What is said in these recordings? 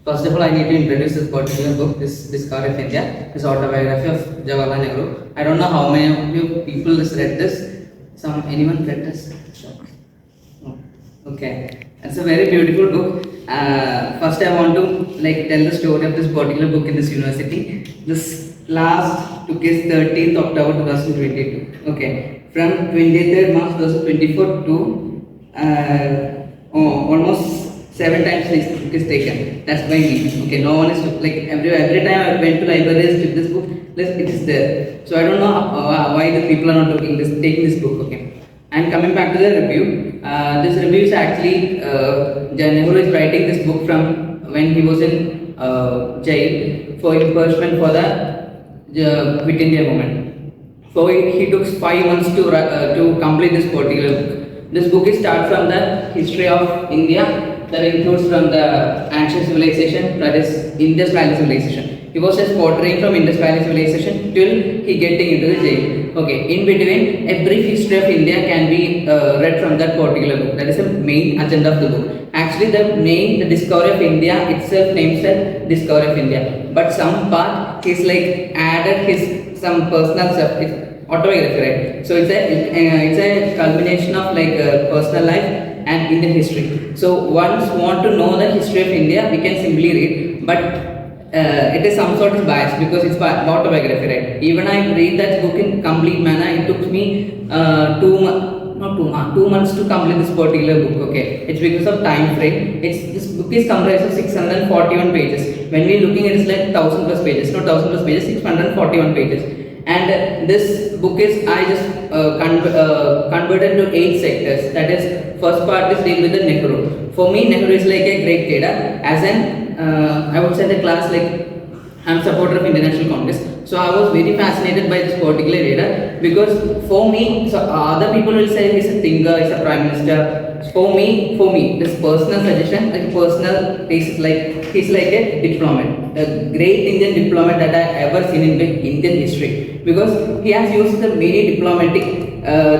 First of all, I need to introduce this particular book, this Discovery of India, this autobiography of Jawaharlal Nehru. I don't know how many of you people has read this. Anyone read this? No. Okay, it's a very beautiful book. First, I want to tell the story of this particular book in this university. This last took is 13th October 2022. Okay, from 23rd March 2024 to almost 7 times this book is taken. That's by me. Okay, no one is every time I went to libraries with this book, it is there. So I don't know why the people are not taking this book. Okay, and coming back to the review, this review is actually Nehru is writing this book from when he was in jail for impeachment for the Quit India movement. So he took 5 months to complete this particular book. This book is start from the history of India, that includes from the ancient civilization, that is Indus Valley civilization. He was just portraying from Indus Valley civilization till he getting into the jail. Okay, in between, a brief history of India can be read from that particular book. That is the main agenda of the book. Actually, the Discovery of India itself names it Discovery of India. But some part, he's added some personal stuff. It's autobiography, right? So it's a culmination of personal life and Indian history. So once want to know the history of India, we can simply read, but it is some sort of bias because it's autobiography, right? Even I read that book in complete manner, it took me 2 months to complete this particular book. Okay, it's because of time frame. This book is comprised of 641 pages. When we looking at it's 1000 plus pages, not 1000 plus pages, 641 pages. And this book is I just converted to 8 sectors. That is, first part is deal with the Nehru. For me, Nehru is like a great leader. As an I would say the class I'm supporter of International Congress. So I was very fascinated by this particular leader because for me, so other people will say he's a thinker, he's a prime minister. For me, this personal suggestion, personal taste is he's like a diplomat, a great Indian diplomat that I ever seen in the Indian history, because he has used the many diplomatic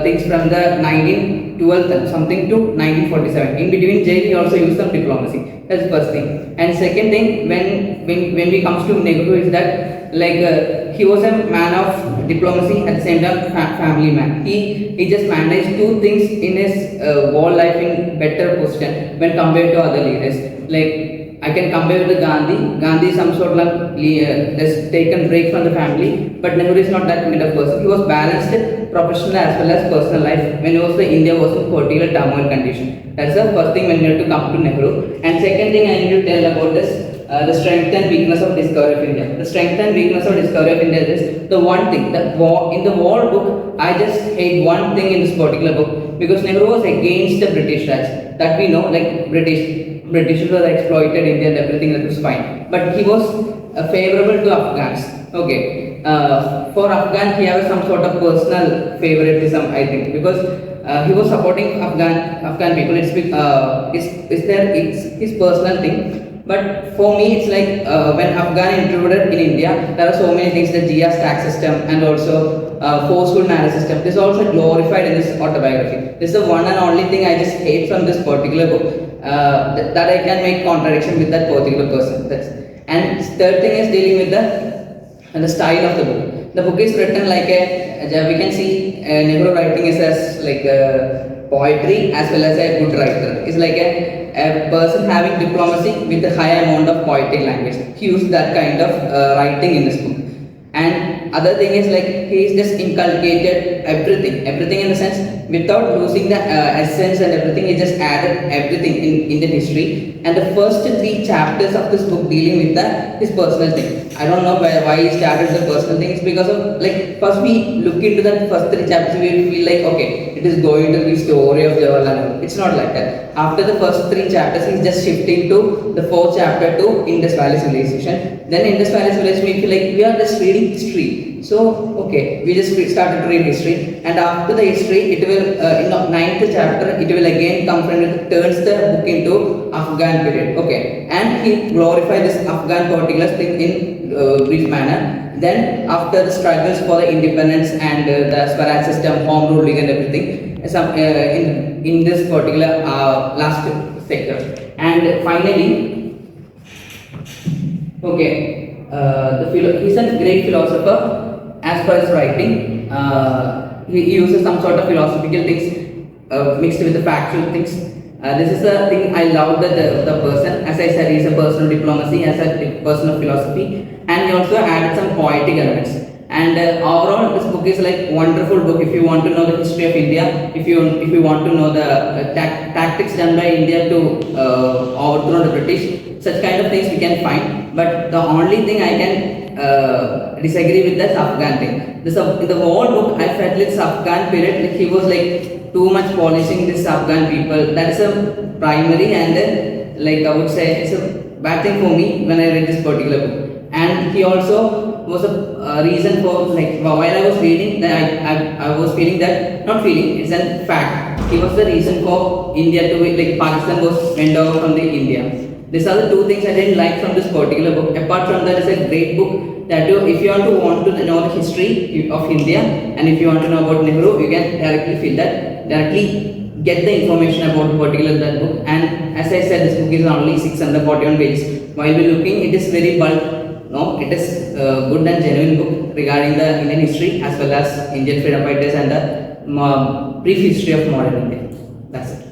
things from the 1912 something to 1947. In between jail, he also used some diplomacy. That's the first thing. And second thing, when we comes to Nehru, is that he was a man of diplomacy at the same time family man. He just managed 2 things in his whole life in better position when compared to other leaders. I can compare with the Gandhi. Gandhi is some sort of has taken break from the family, but Nehru is not that kind of person. He was balanced professional as well as personal life when India was in particular turmoil condition. That's the first thing when you have to come to Nehru. And second thing I need to tell about this. The strength and weakness of Discovery of India. The strength and weakness of Discovery of India is the one thing that in the whole book, I just hate one thing in this particular book, because Nehru was against the British Raj. That we know, British were exploited India and everything, that was fine. But he was favorable to Afghans. Okay, for Afghan he has some sort of personal favoritism, I think, because he was supporting Afghan people. It's his personal thing. But for me, it's when Afghan intruded in India, there are so many things, the GS tax system and also forceful marriage system. This is also glorified in this autobiography. This is the one and only thing I just hate from this particular book, that I can make contradiction with that particular person. And third thing is dealing with the style of the book. The book is written we can see Nehru writing is as poetry as well as a good writer. It's a person having diplomacy with a high amount of poetic language. He used that kind of writing in this book. And other thing is he's just inculcated everything in the sense, without losing the essence and everything. He just added everything in Indian history. And the first 3 chapters of this book dealing with his personal thing. I don't know why he started the personal thing. It's because of first we look into that first 3 chapters, we feel okay, it is going to be story of Jawaharlal Nehru. It's not like that. After the first 3 chapters, he's just shifting to the 4th chapter to Indus Valley civilization. Then Indus Valley civilization, we feel we are just reading history. So okay, we just started to read history, and after the history, it will in the 9th chapter, it will again come from turns the book into Afghan period. Okay, and he glorifies this Afghan particular thing in brief manner. Then after the struggles for the independence and the Swaraj system, home ruling and everything, in this particular last sector. And finally, Okay, he's a great philosopher. As per his writing, he uses some sort of philosophical things mixed with the factual things. This is the thing I love that the person. As I said, he's a person of diplomacy, as a person of philosophy, and he also added some poetic elements. And overall, this book is like wonderful book if you want to know the history of India. If you want to know the tactics done by India to overthrow the British, such kind of things we can find. But the only thing I can disagree with this Afghan thing. This in the whole book, I felt this Afghan period like he was like too much polishing this Afghan people. That's a primary and like I would say it's a bad thing for me when I read this particular book. And he also was a reason for like while I was reading that I was feeling that not feeling it's a fact he was the reason for India to be like Pakistan was went out from the India. These are the two things I didn't like from this particular book. Apart from that, it's a great book that you, if you want to know the history of India and if you want to know about Nehru, you can directly feel that directly get the information about particular that book. And as I said, this book is only 641 pages. While we looking, it is very bulk. No, it is a good and genuine book regarding the Indian history as well as Indian freedom fighters and the brief history of modern India. That's it.